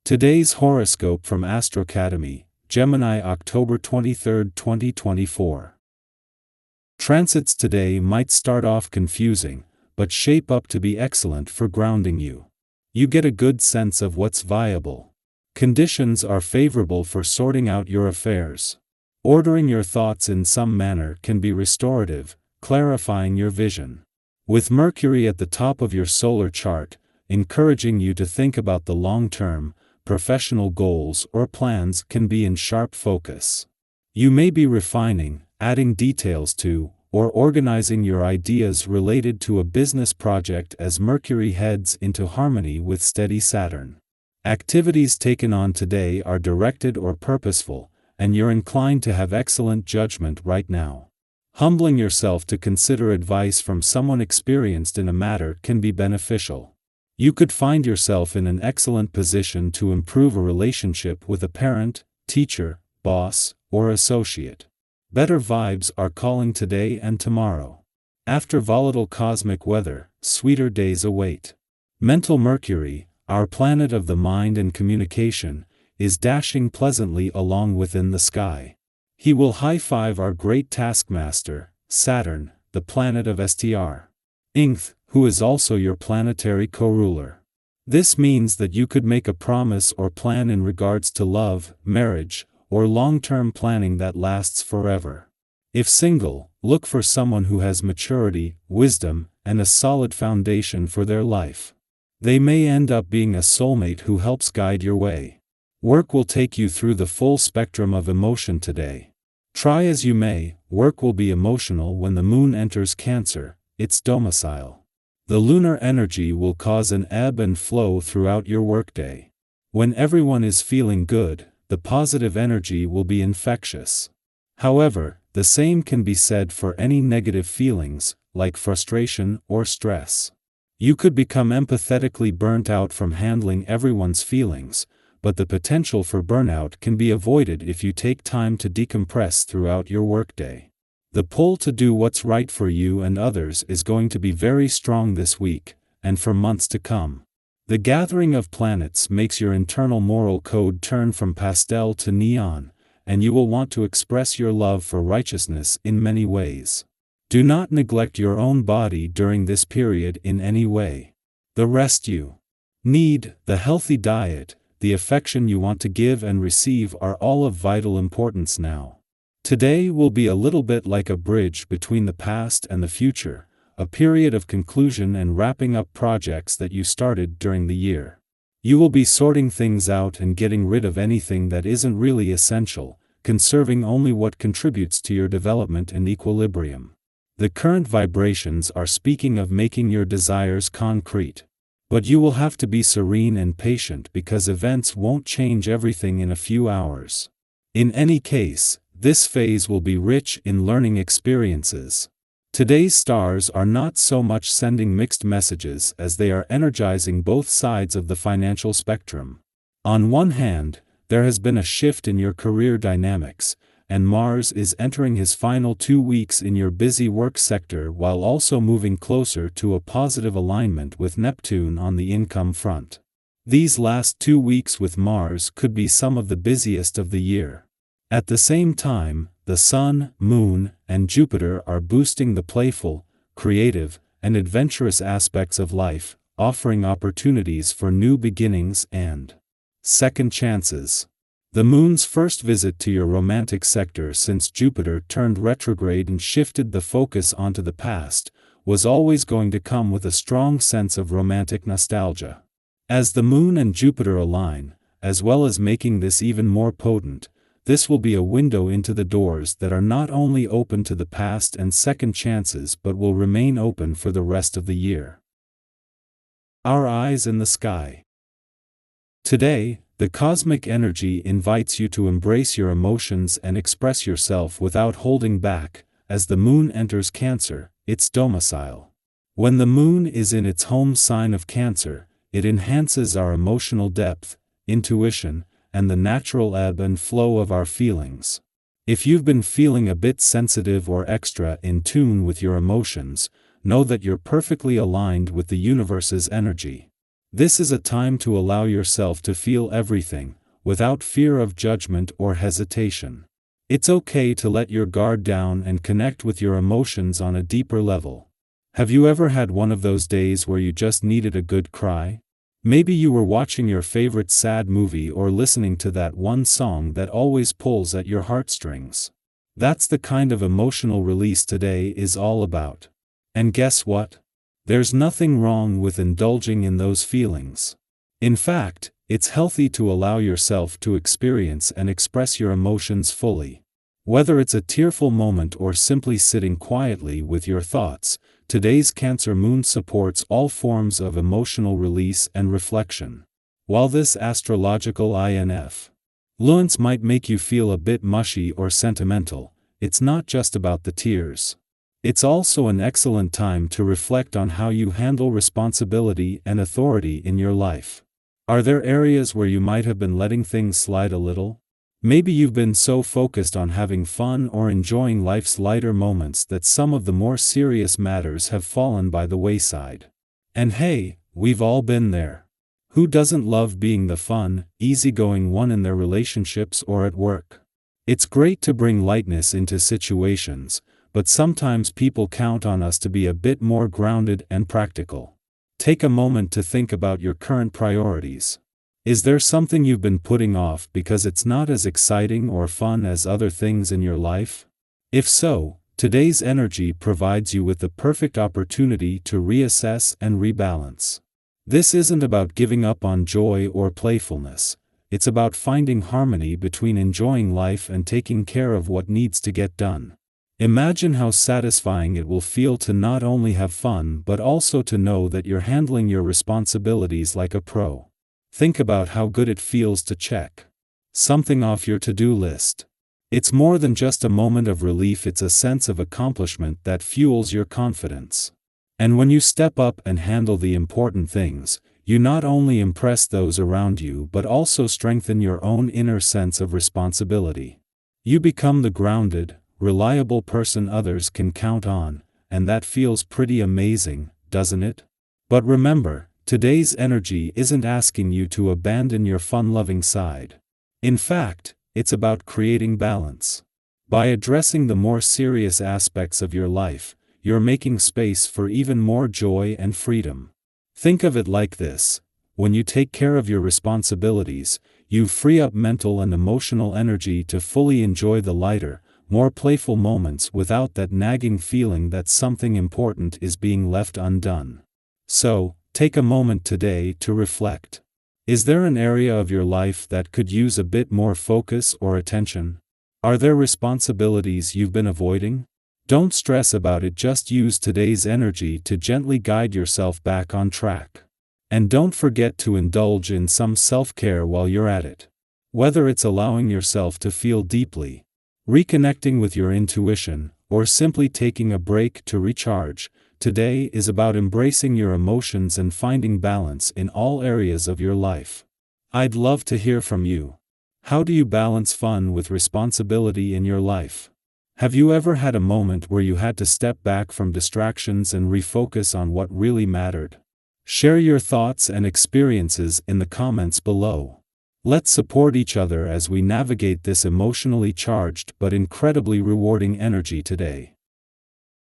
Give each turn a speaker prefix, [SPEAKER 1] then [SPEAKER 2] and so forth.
[SPEAKER 1] Today's horoscope from AstroCademy, Gemini October 23, 2024. Transits today might start off confusing, but shape up to be excellent for grounding you. You get a good sense of what's viable. Conditions are favorable for sorting out your affairs. Ordering your thoughts in some manner can be restorative, clarifying your vision. With Mercury at the top of your solar chart, encouraging you to think about the long term, professional goals or plans can be in sharp focus. You may be refining, adding details to, or organizing your ideas related to a business project as Mercury heads into harmony with steady Saturn. Activities taken on today are directed or purposeful, and you're inclined to have excellent judgment right now. Humbling yourself to consider advice from someone experienced in a matter can be beneficial. You could find yourself in an excellent position to improve a relationship with a parent, teacher, boss, or associate. Better vibes are calling today and tomorrow. After volatile cosmic weather, sweeter days await. Mental Mercury, our planet of the mind and communication, is dashing pleasantly along within the sky. He will high-five our great taskmaster, Saturn, the planet of Str. Who is also your planetary co-ruler. This means that you could make a promise or plan in regards to love, marriage, or long-term planning that lasts forever. If single, look for someone who has maturity, wisdom, and a solid foundation for their life. They may end up being a soulmate who helps guide your way. Work will take you through the full spectrum of emotion today. Try as you may, work will be emotional when the moon enters Cancer, its domicile. The lunar energy will cause an ebb and flow throughout your workday. When everyone is feeling good, the positive energy will be infectious. However, the same can be said for any negative feelings, like frustration or stress. You could become empathetically burnt out from handling everyone's feelings, but the potential for burnout can be avoided if you take time to decompress throughout your workday. The pull to do what's right for you and others is going to be very strong this week, and for months to come. The gathering of planets makes your internal moral code turn from pastel to neon, and you will want to express your love for righteousness in many ways. Do not neglect your own body during this period in any way. The rest you need, the healthy diet, the affection you want to give and receive are all of vital importance now. Today will be a little bit like a bridge between the past and the future, a period of conclusion and wrapping up projects that you started during the year. You will be sorting things out and getting rid of anything that isn't really essential, conserving only what contributes to your development and equilibrium. The current vibrations are speaking of making your desires concrete. But you will have to be serene and patient because events won't change everything in a few hours. In any case, this phase will be rich in learning experiences. Today's stars are not so much sending mixed messages as they are energizing both sides of the financial spectrum. On one hand, there has been a shift in your career dynamics, and Mars is entering his final 2 weeks in your busy work sector while also moving closer to a positive alignment with Neptune on the income front. These last 2 weeks with Mars could be some of the busiest of the year. At the same time, the Sun, Moon, and Jupiter are boosting the playful, creative, and adventurous aspects of life, offering opportunities for new beginnings and second chances. The Moon's first visit to your romantic sector since Jupiter turned retrograde and shifted the focus onto the past, was always going to come with a strong sense of romantic nostalgia. As the Moon and Jupiter align, as well as making this even more potent, this will be a window into the doors that are not only open to the past and second chances but will remain open for the rest of the year. Our eyes in the sky. Today, the cosmic energy invites you to embrace your emotions and express yourself without holding back, as the Moon enters Cancer, its domicile. When the Moon is in its home sign of Cancer, it enhances our emotional depth, intuition, and the natural ebb and flow of our feelings. If you've been feeling a bit sensitive or extra in tune with your emotions, know that you're perfectly aligned with the universe's energy. This is a time to allow yourself to feel everything, without fear of judgment or hesitation. It's okay to let your guard down and connect with your emotions on a deeper level. Have you ever had one of those days where you just needed a good cry? Maybe you were watching your favorite sad movie or listening to that one song that always pulls at your heartstrings. That's the kind of emotional release today is all about. And guess what? There's nothing wrong with indulging in those feelings. In fact, it's healthy to allow yourself to experience and express your emotions fully. Whether it's a tearful moment or simply sitting quietly with your thoughts, today's Cancer moon supports all forms of emotional release and reflection. While this astrological influence might make you feel a bit mushy or sentimental, it's not just about the tears. It's also an excellent time to reflect on how you handle responsibility and authority in your life. Are there areas where you might have been letting things slide a little? Maybe you've been so focused on having fun or enjoying life's lighter moments that some of the more serious matters have fallen by the wayside. And hey, we've all been there. Who doesn't love being the fun, easygoing one in their relationships or at work? It's great to bring lightness into situations, but sometimes people count on us to be a bit more grounded and practical. Take a moment to think about your current priorities. Is there something you've been putting off because it's not as exciting or fun as other things in your life? If so, today's energy provides you with the perfect opportunity to reassess and rebalance. This isn't about giving up on joy or playfulness. It's about finding harmony between enjoying life and taking care of what needs to get done. Imagine how satisfying it will feel to not only have fun but also to know that you're handling your responsibilities like a pro. Think about how good it feels to check something off your to-do list. It's more than just a moment of relief, it's a sense of accomplishment that fuels your confidence. And when you step up and handle the important things, you not only impress those around you but also strengthen your own inner sense of responsibility. You become the grounded, reliable person others can count on, and that feels pretty amazing, doesn't it? But remember, today's energy isn't asking you to abandon your fun-loving side. In fact, it's about creating balance. By addressing the more serious aspects of your life, you're making space for even more joy and freedom. Think of it like this: when you take care of your responsibilities, you free up mental and emotional energy to fully enjoy the lighter, more playful moments without that nagging feeling that something important is being left undone. So, take a moment today to reflect. Is there an area of your life that could use a bit more focus or attention? Are there responsibilities you've been avoiding? Don't stress about it, just use today's energy to gently guide yourself back on track. And don't forget to indulge in some self-care while you're at it. Whether it's allowing yourself to feel deeply, reconnecting with your intuition, or simply taking a break to recharge, today is about embracing your emotions and finding balance in all areas of your life. I'd love to hear from you. How do you balance fun with responsibility in your life? Have you ever had a moment where you had to step back from distractions and refocus on what really mattered? Share your thoughts and experiences in the comments below. Let's support each other as we navigate this emotionally charged but incredibly rewarding energy today.